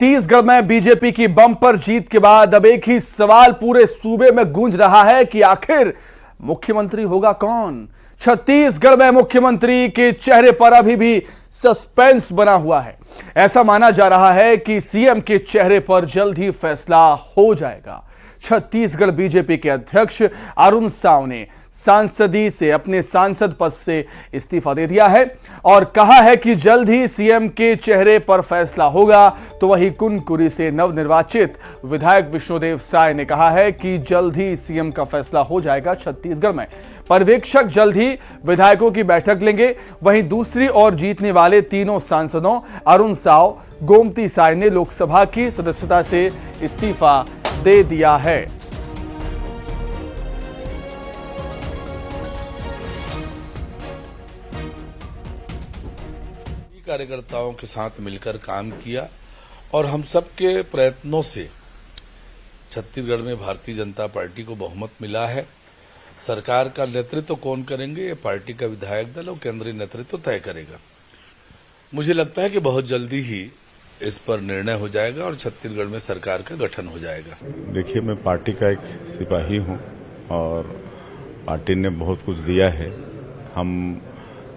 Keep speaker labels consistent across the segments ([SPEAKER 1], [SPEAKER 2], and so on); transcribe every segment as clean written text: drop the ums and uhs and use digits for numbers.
[SPEAKER 1] छत्तीसगढ़ में बीजेपी की बम्पर जीत के बाद अब एक ही सवाल पूरे सूबे में गूंज रहा है कि आखिर मुख्यमंत्री होगा कौन। छत्तीसगढ़ में मुख्यमंत्री के चेहरे पर अभी भी सस्पेंस बना हुआ है। ऐसा माना जा रहा है कि सीएम के चेहरे पर जल्द ही फैसला हो जाएगा। छत्तीसगढ़ बीजेपी के अध्यक्ष अरुण साव ने सांसदी से अपने सांसद पद से इस्तीफा दे दिया है और कहा है कि जल्द ही सीएम के चेहरे पर फैसला होगा। तो वहीं कुनकुरी से नवनिर्वाचित विधायक विष्णुदेव साय ने कहा है कि जल्द ही सीएम का फैसला हो जाएगा। छत्तीसगढ़ में पर्यवेक्षक जल्द ही विधायकों की बैठक लेंगे। वहीं दूसरी ओर जीतने वाले तीनों सांसदों अरुण साव, गोमती साय ने लोकसभा की सदस्यता से इस्तीफा दे दिया है।
[SPEAKER 2] कार्यकर्ताओं के साथ मिलकर काम किया और हम सबके प्रयत्नों से छत्तीसगढ़ में भारतीय जनता पार्टी को बहुमत मिला है। सरकार का नेतृत्व कौन करेंगे ये पार्टी का विधायक दल और केंद्रीय नेतृत्व तय करेगा। मुझे लगता है कि बहुत जल्दी ही इस पर निर्णय हो जाएगा और छत्तीसगढ़ में सरकार का गठन हो जाएगा।
[SPEAKER 3] देखिए, मैं पार्टी का एक सिपाही हूं और पार्टी ने बहुत कुछ दिया है। हम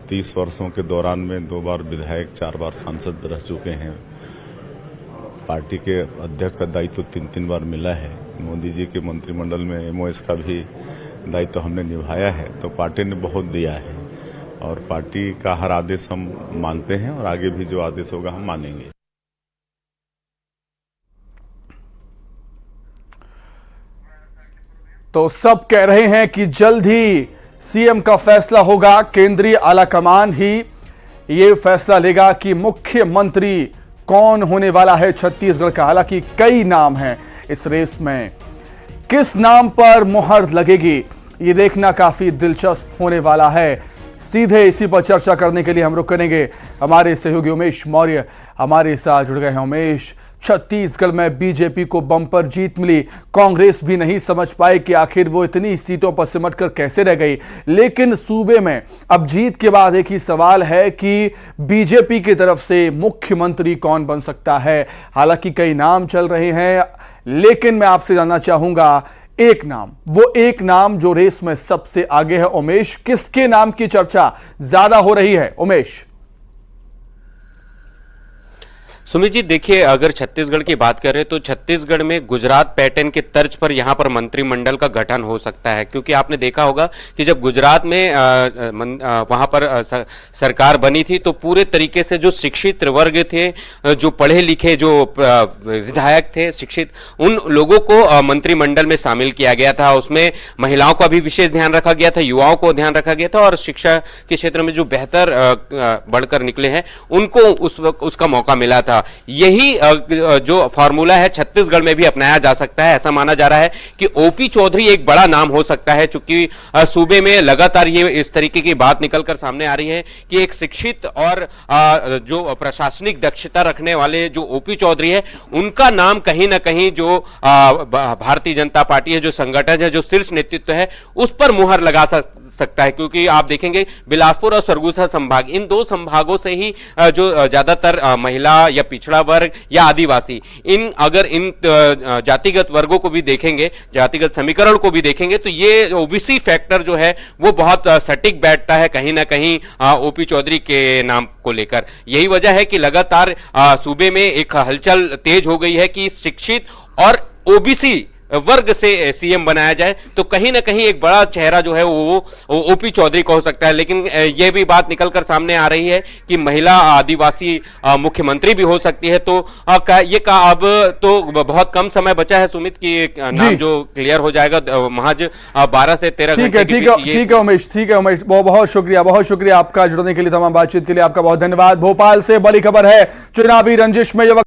[SPEAKER 3] 30 वर्षों के दौरान में 2 बार विधायक, 4 बार सांसद रह चुके हैं। पार्टी के अध्यक्ष का दायित्व 3 बार मिला है। मोदी जी के मंत्रिमंडल में एमओएस का भी दायित्व हमने निभाया है। तो पार्टी ने बहुत दिया है और पार्टी का हर आदेश हम मानते हैं और आगे भी जो आदेश होगा हम मानेंगे।
[SPEAKER 1] तो सब कह रहे हैं कि जल्द ही सीएम का फैसला होगा। केंद्रीय आलाकमान ही ये फैसला लेगा कि मुख्यमंत्री कौन होने वाला है छत्तीसगढ़ का। हालांकि कई नाम हैं इस रेस में, किस नाम पर मुहर लगेगी ये देखना काफी दिलचस्प होने वाला है। सीधे इसी पर चर्चा करने के लिए हम रुक करेंगे। हमारे सहयोगी उमेश मौर्य हमारे साथ जुड़ गए हैं। उमेश, छत्तीसगढ़ में बीजेपी को बम्पर जीत मिली। कांग्रेस भी नहीं समझ पाई कि आखिर वो इतनी सीटों पर सिमटकर कैसे रह गई। लेकिन सूबे में अब जीत के बाद एक ही सवाल है कि बीजेपी की तरफ से मुख्यमंत्री कौन बन सकता है। हालांकि कई नाम चल रहे हैं, लेकिन मैं आपसे जानना चाहूंगा एक नाम, वो एक नाम जो रेस में सबसे आगे है। उमेश, किसके नाम की चर्चा ज्यादा हो रही है? उमेश।
[SPEAKER 4] सुमित जी, देखिए, अगर छत्तीसगढ़ की बात करें तो छत्तीसगढ़ में गुजरात पैटर्न के तर्ज पर यहां पर मंत्रिमंडल का गठन हो सकता है। क्योंकि आपने देखा होगा कि जब गुजरात में वहां पर सरकार बनी थी तो पूरे तरीके से जो शिक्षित वर्ग थे, जो पढ़े लिखे, जो विधायक थे शिक्षित, उन लोगों को मंत्रिमंडल में शामिल किया गया था। उसमें महिलाओं का भी विशेष ध्यान रखा गया था, युवाओं को ध्यान रखा गया था और शिक्षा के क्षेत्र में जो बेहतर बढ़कर निकले हैं उनको उसका मौका मिला था। यही जो फार्मूला है छत्तीसगढ़ में भी अपनाया जा सकता है। ऐसा माना जा रहा है कि ओपी चौधरी एक बड़ा नाम हो सकता है, चूंकि सूबे में लगातार ये इस तरीके की बात निकलकर सामने आ रही है कि एक शिक्षित और जो प्रशासनिक दक्षता रखने वाले जो ओपी चौधरी है, उनका नाम कहीं ना कहीं जो भारतीय जनता पार्टी है, जो संगठन है, जो शीर्ष नेतृत्व है, उस पर मुहर लगा सकता है। क्योंकि आप देखेंगे बिलासपुर और सरगुजा संभाग, इन 2 संभागों से ही जो ज्यादातर महिला या पिछड़ा वर्ग या आदिवासी, अगर इन जातिगत वर्गों को भी देखेंगे, जातिगत समीकरण को भी देखेंगे, तो ये ओबीसी फैक्टर जो है वो बहुत सटीक बैठता है कहीं ना कहीं ओपी चौधरी के नाम को लेकर। यही वजह है कि लगातार सूबे में एक हलचल तेज हो गई है कि शिक्षित और ओबीसी वर्ग से सीएम बनाया जाए, तो कहीं ना कहीं एक बड़ा चेहरा जो है वो ओपी चौधरी को हो सकता है। लेकिन यह भी बात निकलकर सामने आ रही है कि महिला आदिवासी मुख्यमंत्री भी हो सकती है। तो अब तो बहुत कम समय बचा है सुमित की नाम जो क्लियर हो जाएगा महज 12 से 13 घंटे।
[SPEAKER 1] ठीक है उमेश, बहुत शुक्रिया आपका जुड़ने के लिए, तमाम बातचीत के लिए आपका बहुत धन्यवाद। भोपाल से बड़ी खबर है, चुनावी रंजिश में